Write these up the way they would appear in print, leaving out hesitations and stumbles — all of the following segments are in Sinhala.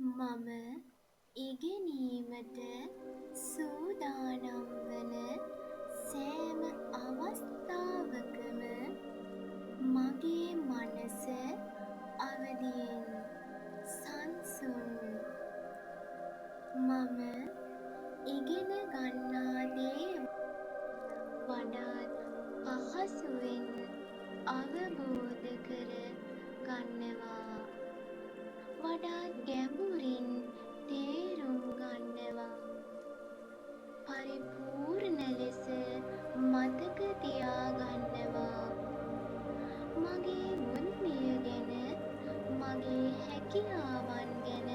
මම ඉගෙනීමට සූදානම් වන සෑම අවස්ථාවකම මගේ මනස අවදියෙන් සංසුන්. මම ඉගෙන ගන්නා දේ වඩාත් පහසුවෙන් අවබෝධ කර ගන්නවා. වඩාත් ගැඹුරින් තේරුම් ගන්නවා. පරිපූර්ණ ලෙස මතක තියාගන්නවා. මගේ බුද්ධිය ගැන, මගේ හැකියාවන් ගැන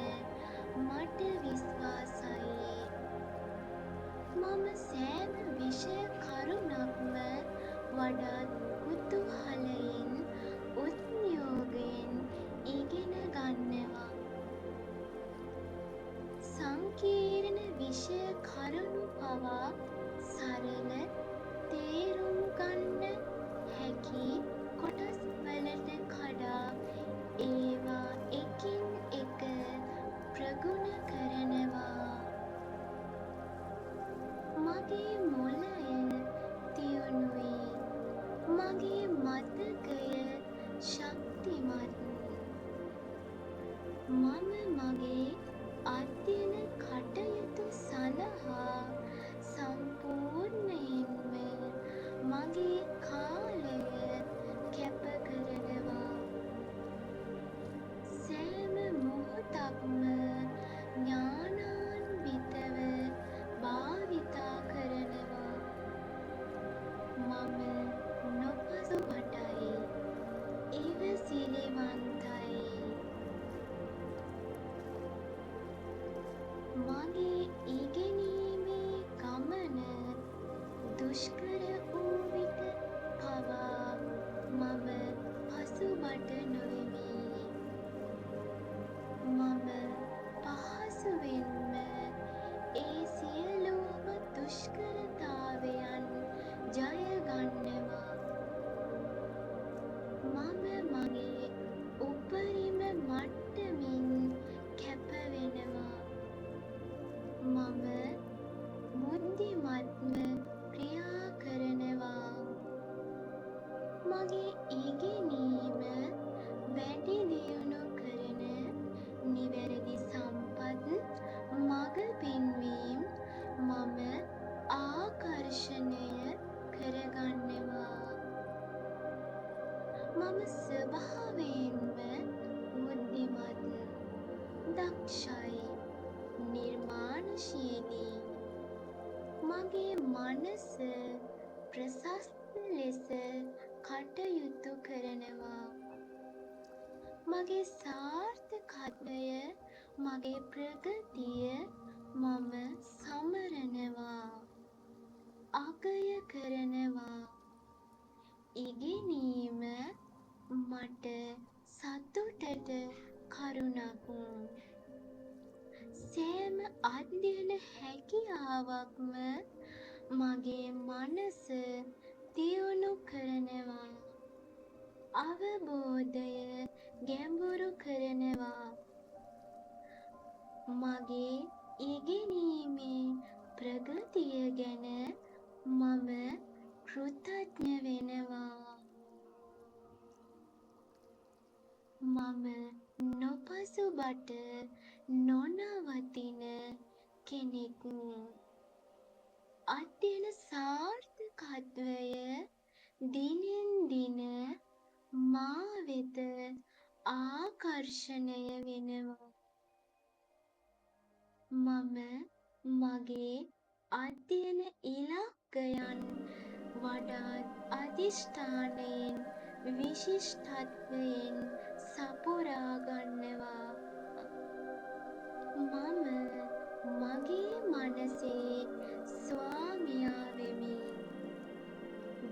මට විශ්වාසයි. මම සෑම විෂය කරුණක්ම වඩාත් කුතුහලයෙන්, උද්යෝගයෙන් ඉගෙන ගන්නවා. සංකීර්ණ විෂය කරුණු පවා සරල, තේරුම් ගන්න හැකි කොටස් වලට කඩා ඒවා එකින් එක ප්‍රගුණ කරනවා. මගේ මොළය තියුණුයි. මගේ මතකය ශක්තිමත්. මම මගේ අධ්‍යයන කටයුතු සඳහා සම්පූර්ණයෙන්ම මගේ කාලය කැප කරනවා. සෑම මොහොතක්ම ඥානාන්විතව භාවිතා කරනවා. මම නොපසුබටයි, ඉවසිලිවන්තයි. මගේ ඉගෙනීමේ ගමන දුෂ්කර වූ විට පවා මම පසුබට නොවෙමි. මම පහසුවෙන්ම ඒ සියලුම දුෂ්කරතාවයන් ජය ගන්නවා. මම මගේ උපරිම මට්ටමින් කැප වෙනවා. මම බුද්ධිමත්ව ක්‍රියා කරනවා. මගේ ඉගෙනීම වැඩි දියුණු කරන නිවැරදි සම්පත් මඟ පෙන්වීම් මම ආකර්ෂණය කරගන්නවා. මම ස්වභාවයෙන්ම බුද්ධිමත්, දක්ෂයි, නිර්මාණශීලී. මගේ මනස ප්‍රශස්ත ලෙස කටයුතු කරනවා. මගේ සාර්ථකත්වය, මගේ ප්‍රගතිය මම සමරනවා, අගය කරනවා. ඉගෙනීම මට සතුටට කරුණක්. සෑම අධ්‍යයන හැකියාවක්ම මගේ මනස දියුණු කරනවා, අවබෝධය ගැඹුරු කරනවා. මගේ ඉගෙනීමේ ප්‍රගතිය ගැන මම කෘතඥ වෙනවා. මම නොපසුබට නොනවතින කෙනෙක්. අධ්‍යයන සාර්ථකත්වය දිනෙන් දින මා වෙත ආකර්ෂණය වෙනවා. මම මගේ අධ්‍යයන ඉලක්කයන් වඩාත් අධිෂ්ඨානයෙන්, විශිෂ්ටත්වයෙන් සපුරා ගන්නවා. මම මගේ මනසේ ස්වාමියා වෙමි.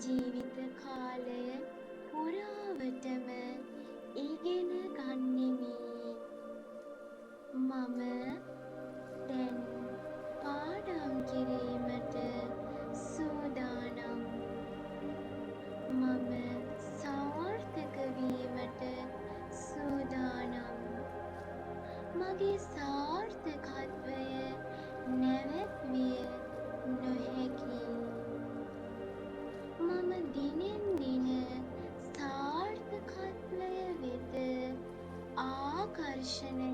ජීවිත කාලය පුරාවටම ඉගෙන ගන්නෙමි. මම දැන් පාඩම් කිරීමට සූදානම්. මම සාර්ථක වීමට සූදානම්. මගේ සාර්ථකත්වය නැවැත්විය නොහැකි. මම දිනෙන් දින සාර්ථකත්වය වෙත ආකර්ෂණය